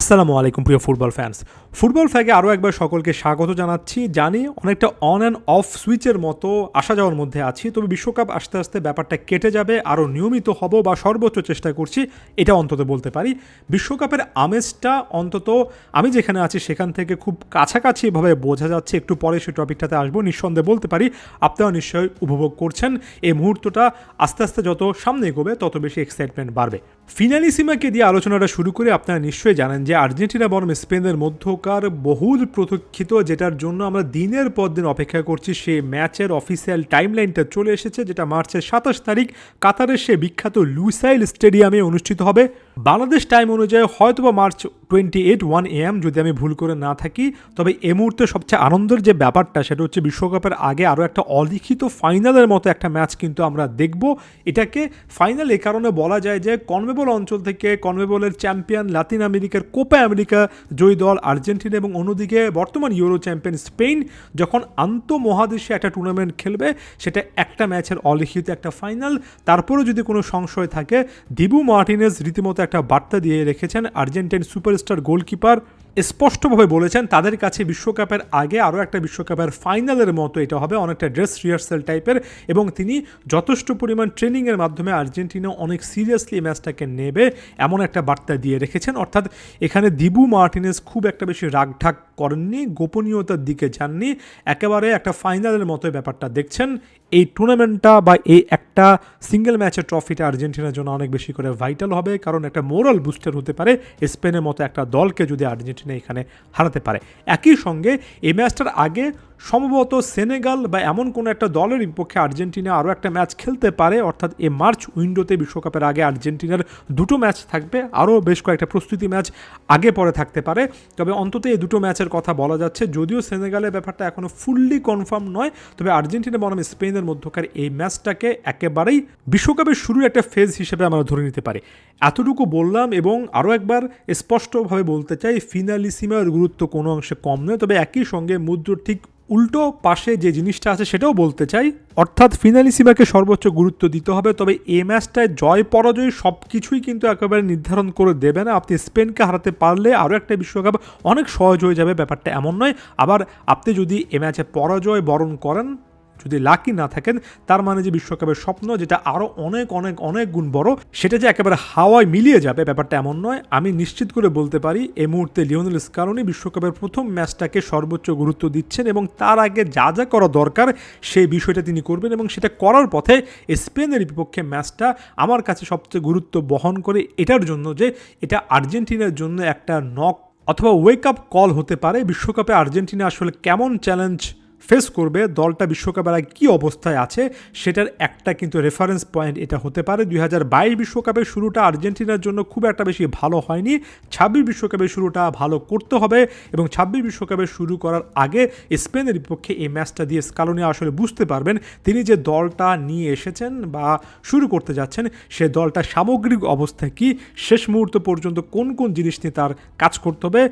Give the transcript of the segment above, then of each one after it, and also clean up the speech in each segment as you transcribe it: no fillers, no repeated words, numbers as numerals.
আসসালামু আলাইকুম প্রিয় ফুটবল ফ্যান্স। ফুটবল ফ্যাগে আরও একবার সকলকে স্বাগত জানাচ্ছি। জানি অনেকটা অন অ্যান্ড অফ সুইচের মতো আসা যাওয়ার মধ্যে আছি, তবে বিশ্বকাপ আস্তে আস্তে ব্যাপারটা কেটে যাবে, আরও নিয়মিত হব বা সর্বোচ্চ চেষ্টা করছি, এটা অন্তত বলতে পারি। বিশ্বকাপের আমেজটা অন্তত আমি যেখানে আছি সেখান থেকে খুব কাছাকাছিভাবে বোঝা যাচ্ছে। একটু পরে সেই টপিকটাতে আসবো। নিঃসন্দেহে বলতে পারি আপনারা নিশ্চয়ই উপভোগ করছেন। এই মুহূর্তটা আস্তে আস্তে যত সামনে এগোবে তত বেশি এক্সাইটমেন্ট বাড়বে। ফিনালিসিমাকে দিয়ে আলোচনাটা শুরু করে আপনারা নিশ্চয়ই জানেন যে আর্জেন্টিনা বনাম স্পেনের মধ্যকার বহুল প্রতীক্ষিত, যেটার জন্য আমরা দিনের পর দিন অপেক্ষা করছি, সেই ম্যাচের অফিসিয়াল টাইমলাইনটা চলে এসেছে, যেটা মার্চের 27 তারিখ কাতারের সে বিখ্যাত লুসাইল স্টেডিয়ামে অনুষ্ঠিত হবে। বাংলাদেশ টাইম অনুযায়ী হয়তোবা মার্চ 28 1 AM, যদি আমি ভুল করে না থাকি। তবে এই মুহূর্তে সবচেয়ে আনন্দের যে ব্যাপারটা সেটা হচ্ছে বিশ্বকাপের আগে আরও একটা অলিখিত ফাইনালের মতো একটা ম্যাচ কিন্তু আমরা দেখব। এটাকে ফাইনাল এই কারণে বলা যায় যে কনমেবল অঞ্চল থেকে কনমেবলের চ্যাম্পিয়ন লাতিন আমেরিকার কোপা আমেরিকা জয়ী দল আর্জেন্টিনা এবং অন্যদিকে বর্তমান ইউরো চ্যাম্পিয়ন স্পেন যখন আন্তঃমহাদেশে একটা টুর্নামেন্ট খেলবে, সেটা একটা ম্যাচের অলিখিত একটা ফাইনাল। তারপরেও যদি কোনো সংশয় থাকে, দিবু মার্টিনেজ রীতিমতো একটা বার্তা দিয়ে রেখেছেন। আর্জেন্টাইন সুপারস্টার গোলকিপার স্পষ্টভাবে বলেছেন তাদের কাছে বিশ্বকাপের আগে আরও একটা বিশ্বকাপের ফাইনালের মতো এটা হবে, অনেকটা ড্রেস রিহার্সাল টাইপের, এবং তিনি যথেষ্ট পরিমাণ ট্রেনিংয়ের মাধ্যমে আর্জেন্টিনা অনেক সিরিয়াসলি ম্যাচটাকে নেবে এমন একটা বার্তা দিয়ে রেখেছেন। অর্থাৎ এখানে দিবু মার্টিনেজ খুব একটা বেশি রাগঢাক করেননি, গোপনীয়তার দিকে যাননি, একেবারে একটা ফাইনালের মতো ব্যাপারটা দেখছেন। এই টুর্নামেন্টটা বা এই একটা সিঙ্গেল ম্যাচের ট্রফিটা আর্জেন্টিনার জন্য অনেক বেশি করে ভাইটাল হবে, কারণ একটা মোরাল বুস্টার হতে পারে স্পেনের মতো একটা দলকে যদি আর্জেন্টিনা এখানে হারাতে পারে। একই সঙ্গে এই ম্যাচটার আগে সম্ভবত সেনেগাল বা এমন কোনো একটা দলের বিপক্ষে আর্জেন্টিনা আরও একটা ম্যাচ খেলতে পারে। অর্থাৎ এই মার্চ উইন্ডোতে বিশ্বকাপের আগে আর্জেন্টিনার দুটো ম্যাচ থাকবে, আরও বেশ কয়েকটা প্রস্তুতি ম্যাচ আগে পরে থাকতে পারে। তবে অন্তত এই দুটো ম্যাচের কথা বলা যাচ্ছে, যদিও সেনেগালের ব্যাপারটা এখনও ফুললি কনফার্ম নয়। তবে আর্জেন্টিনা বনাম স্পেনের মধ্যকার এই ম্যাচটাকে একেবারেই বিশ্বকাপের শুরুর একটা ফেজ হিসেবে আমরা ধরে নিতে পারি। এতটুকু বললাম এবং আরও একবার স্পষ্টভাবে বলতে চাই, ফিনালিসিমার গুরুত্ব কোনো অংশে কম নয়। তবে একই সঙ্গে মুদ্রার ঠিক উল্টো পাশে যে জিনিসটা আছে সেটাও বলতে চাই, অর্থাৎ ফিনালিসিমাকে সর্বোচ্চ গুরুত্ব দিতে হবে। তবে এই ম্যাচটায় জয় পরাজয় সব কিছুই কিন্তু একেবারে নির্ধারণ করে দেবে না। আপনি স্পেনকে হারাতে পারলে আরও একটা বিশ্বকাপ অনেক সহজ হয়ে যাবে, ব্যাপারটা এমন নয়। আবার আপনি যদি এ ম্যাচে পরাজয় বরণ করেন, যদি লাকি না থাকেন, তার মানে যে বিশ্বকাপের স্বপ্ন যেটা আরও অনেক অনেক অনেক গুণ বড়, সেটা যে একেবারে হাওয়ায় মিলিয়ে যাবে, ব্যাপারটা এমন নয়। আমি নিশ্চিত করে বলতে পারি এই মুহূর্তে লিওনেল স্কালোনি বিশ্বকাপের প্রথম ম্যাচটাকে সর্বোচ্চ গুরুত্ব দিচ্ছেন এবং তার আগে যা যা করা দরকার সেই বিষয়টা তিনি করবেন, এবং সেটা করার পথে স্পেনের বিপক্ষে ম্যাচটা আমার কাছে সবচেয়ে গুরুত্ব বহন করে এটার জন্য যে এটা আর্জেন্টিনার জন্য একটা নক অথবা ওয়েক আপ কল হতে পারে। বিশ্বকাপে আর্জেন্টিনা আসলে কেমন চ্যালেঞ্জ ফেস করবে, দলটা বিশ্বকাপের আগে কী অবস্থায় আছে, সেটার একটা কিন্তু রেফারেন্স পয়েন্ট এটা হতে পারে। 2022 বিশ্বকাপের শুরুটা আর্জেন্টিনার জন্য খুব একটা বেশি ভালো হয়নি। 26 বিশ্বকাপের শুরুটা ভালো করতে হবে, এবং 26 বিশ্বকাপের শুরু করার আগে স্পেনের বিপক্ষে এই ম্যাচটা দিয়ে স্কালোনি আসলে বুঝতে পারবেন তিনি যে দলটা নিয়ে এসেছেন বা শুরু করতে যাচ্ছেন, সে দলটা সামগ্রিক অবস্থা কী, শেষ মুহূর্ত পর্যন্ত কোন কোন জিনিস নিয়ে তার কাজ করতে হবে।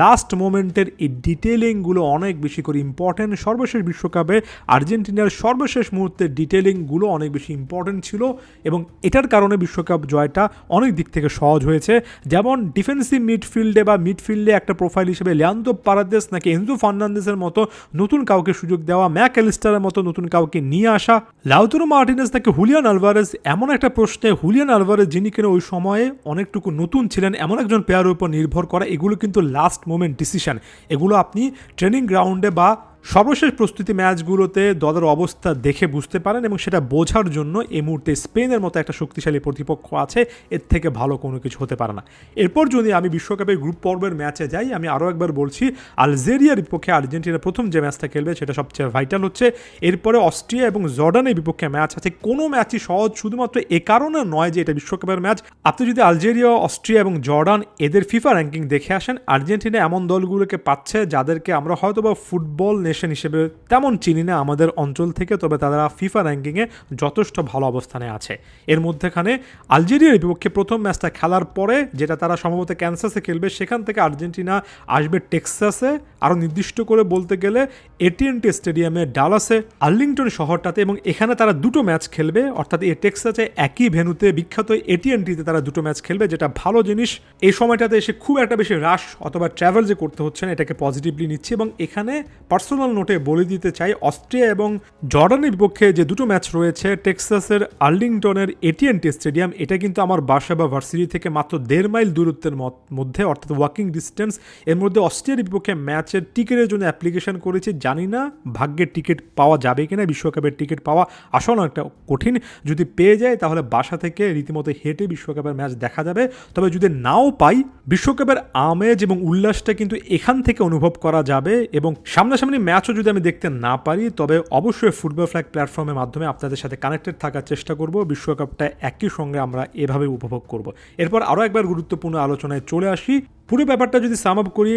লাস্ট মোমেন্টের এই ডিটেলিংগুলো অনেক বেশি করে ইম্পর্টেন্ট। সর্বশেষ বিশ্বকাপে আর্জেন্টিনার সর্বশেষ মুহূর্তের ডিটেলিংগুলো অনেক বেশি ইম্পর্টেন্ট ছিল, এবং এটার কারণে বিশ্বকাপ জয়টা অনেক দিক থেকে সহজ হয়েছে। যেমন ডিফেন্সিভ মিডফিল্ডে বা মিডফিল্ডে একটা প্রোফাইল হিসেবে লিয়ান্দ্রো পারাদেস নাকি এনজো ফার্নান্দেসের মতো নতুন কাউকে সুযোগ দেওয়া, ম্যাক অ্যালিস্টারের মতো নতুন কাউকে নিয়ে আসা, লাউতারো মার্টিনেজ নাকি হুলিয়ান আলভারেজ, এমন একটা প্রশ্নে হুলিয়ান আলভারেজ যিনি কিনা ওই সময়ে অনেকটুকু নতুন ছিলেন, এমন একজন প্লেয়ারের উপর নির্ভর করা, এগুলো কিন্তু লাস্ট মোমেন্ট ডিসিশন। এগুলো আপনি ট্রেনিং গ্রাউন্ডে বা সর্বশেষ প্রস্তুতি ম্যাচগুলোতে দলের অবস্থা দেখে বুঝতে পারেন, এবং সেটা বোঝার জন্য এই মুহূর্তে স্পেনের মতো একটা শক্তিশালী প্রতিপক্ষ আছে, এর থেকে ভালো কোনো কিছু হতে পারে না। এরপর যদি আমি বিশ্বকাপের গ্রুপ পর্বের ম্যাচে যাই, আমি আরও একবার বলছি আলজেরিয়ার বিপক্ষে আর্জেন্টিনা প্রথম যে ম্যাচটা খেলবে সেটা সবচেয়ে ভাইটাল হচ্ছে। এরপরে অস্ট্রিয়া এবং জর্ডানের বিপক্ষে ম্যাচ আছে। কোনো ম্যাচই সহজ শুধুমাত্র এ কারণে নয় যে এটা বিশ্বকাপের ম্যাচ। আপনি যদি আলজেরিয়া, অস্ট্রিয়া এবং জর্ডান এদের ফিফা র্যাঙ্কিং দেখে আসেন, আর্জেন্টিনা এমন দলগুলোকে পাচ্ছে যাদেরকে আমরা হয়তো বা ফুটবল নেশন হিসেবে তেমন চিনি না আমাদের অঞ্চল থেকে, তবে তারা ফিফা র্যাঙ্কিংয়ে যথেষ্ট ভালো অবস্থানে আছে। এর মধ্যেখানে আলজেরিয়ার বিপক্ষে প্রথম ম্যাচটা খেলার পরে, যেটা তারা সম্ভবত ক্যানসাসে খেলবে, সেখান থেকে আর্জেন্টিনা আসবে টেক্সাসে, আরও নির্দিষ্ট করে বলতে গেলে এটিএনটি স্টেডিয়ামে ডালাসে, আর্লিংটন শহরটাতে, এবং এখানে তারা দুটো ম্যাচ খেলবে, অর্থাৎ এই টেক্সাসে একই ভেন্যুতে বিখ্যাত এটিএনটিতে তারা দুটো ম্যাচ খেলবে, যেটা ভালো জিনিস। এই সময়টাতে এসে খুব একটা বেশি রাশ অথবা ট্রাভেল যে করতে হচ্ছে না, এটাকে পজিটিভলি নিচ্ছি। এবং এখানে পার্সোনাল নোটে বলে দিতে চাই, অস্ট্রিয়া এবং জর্ডানের বিপক্ষে যে দুটো ম্যাচ রয়েছে টেক্সাসের আর্লিংটনের এটিএনটি স্টেডিয়াম, এটা কিন্তু আমার বাসা বা ভার্সিটি থেকে মাত্র 1.5 মাইল দূরত্বের মধ্যে, অর্থাৎ ওয়াকিং ডিস্টেন্স। এর মধ্যে অস্ট্রিয়ার বিপক্ষে ম্যাচের টিকিটের জন্য অ্যাপ্লিকেশন করেছি, জানি না ভাগ্যের টিকিট পাওয়া যাবে কিনা। বিশ্বকাপের টিকিট পাওয়া আসলে একটা কঠিন, যদি পেয়ে যায় তাহলে বাসা থেকে রীতিমতো হেঁটে বিশ্বকাপের ম্যাচ দেখা যাবে। তবে যদি নাও পাই, বিশ্বকাপের আমেজ এবং উল্লাসটা কিন্তু এখান থেকে অনুভব করা যাবে। এবং সামনাসামনি ম্যাচও যদি আমি দেখতে না পারি, তবে অবশ্যই ফুটবল ফ্ল্যাগ প্ল্যাটফর্মের মাধ্যমে আপনাদের সাথে কানেক্টেড থাকার চেষ্টা করব। বিশ্বকাপটা একই সঙ্গে আমরা এভাবে উপভোগ করব। এরপর আরও একবার গুরুত্বপূর্ণ আলোচনায় চলে আসি। পুরো ব্যাপারটা যদি সাম আপ করি,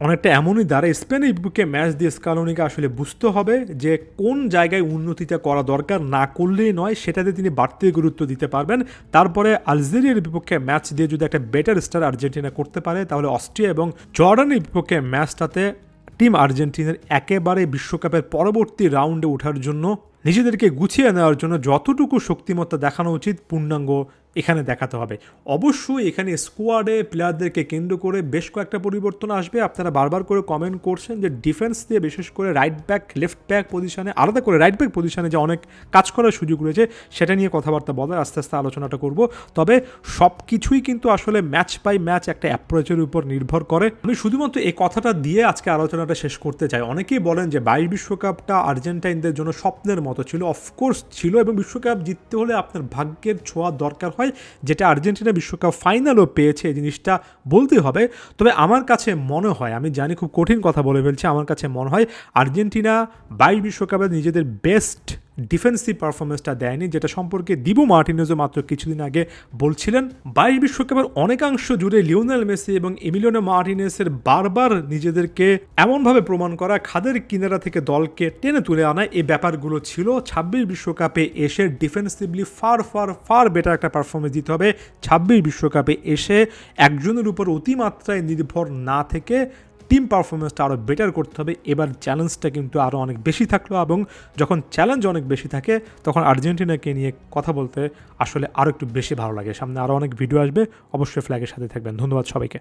অনেকটা এমনই দাঁড়ায়, স্পেনের বিপক্ষে ম্যাচ দিয়ে স্কালোনিকে আসলে বুঝতে হবে যে কোন জায়গায় উন্নতিটা করা দরকার, না করলেই নয়, সেটাতে তিনি বাড়তি গুরুত্ব দিতে পারবেন। তারপরে আলজেরিয়ার বিপক্ষে ম্যাচ দিয়ে যদি একটা বেটার স্টার আর্জেন্টিনা করতে পারে, তাহলে অস্ট্রিয়া এবং জর্ডানের বিপক্ষে ম্যাচটাতে টিম আর্জেন্টিনার একেবারে বিশ্বকাপের পরবর্তী রাউন্ডে ওঠার জন্য, নিজেদেরকে গুছিয়ে নেওয়ার জন্য যতটুকু শক্তিমত্তা দেখানো উচিত পূর্ণাঙ্গ এখানে দেখাতে হবে। অবশ্যই এখানে স্কোয়াডে প্লেয়ারদেরকে কেন্দ্র করে বেশ কয়েকটা পরিবর্তন আসবে। আপনারা বারবার করে কমেন্ট করছেন যে ডিফেন্স দিয়ে বিশেষ করে রাইট ব্যাক, লেফট ব্যাক পজিশনে, আলাদা করে রাইট ব্যাক পজিশনে যে অনেক কাজ করার সুযোগ রয়েছে, সেটা নিয়ে কথাবার্তা বলার আস্তে আস্তে আলোচনাটা করব। তবে সব কিছুই কিন্তু আসলে ম্যাচ বাই ম্যাচ একটা অ্যাপ্রোচের উপর নির্ভর করে। আমি শুধুমাত্র এই কথাটা দিয়ে আজকে আলোচনাটা শেষ করতে চাই। অনেকেই বলেন যে 22 বিশ্বকাপটা আর্জেন্টাইনদের জন্য স্বপ্নের মতো ছিল। অফকোর্স ছিল, এবং বিশ্বকাপ জিততে হলে আপনার ভাগ্যের ছোঁয়া দরকার হয়, যেটা আর্জেন্টিনা বিশ্বকাপ ফাইনালও পেয়েছে, এই জিনিসটা বলতে হবে। তবে আমার কাছে মনে হয়, আমি জানি খুব কঠিন কথা বলে ফেলছি, আমার কাছে মনে হয় আর্জেন্টিনা 22 বিশ্বকাপে নিজেদের বেস্ট ডিফেন্সিভ পারফরমেন্সটা দেয়নি, যেটা সম্পর্কে দিবু মার্টিনেজও মাত্র কিছুদিন আগে বলছিলেন। 22 বিশ্বকাপের অনেকাংশ জুড়ে লিওনেল মেসি এবং এমিলিয়ানো মার্টিনেজের বারবার নিজেদেরকে এমনভাবে প্রমাণ করা, খাদের কিনারা থেকে দলকে টেনে তুলে আনা, এই ব্যাপারগুলো ছিল। 26 বিশ্বকাপে এসে defensively far far far better একটা পারফরমেন্স দিতে হবে। 26 বিশ্বকাপে এসে একজনের উপর অতিমাত্রায় নির্ভর না থেকে টিম পারফরমেন্সটা আরও বেটার করতে হবে। এবার চ্যালেঞ্জটা কিন্তু আরও অনেক বেশি থাকলো, এবং যখন চ্যালেঞ্জ অনেক বেশি থাকে তখন আর্জেন্টিনাকে নিয়ে কথা বলতে আসলে আরও একটু বেশি ভালো লাগে। সামনে আরও অনেক ভিডিও আসবে, অবশ্যই ফ্ল্যাগের সাথে থাকবেন। ধন্যবাদ সবাইকে।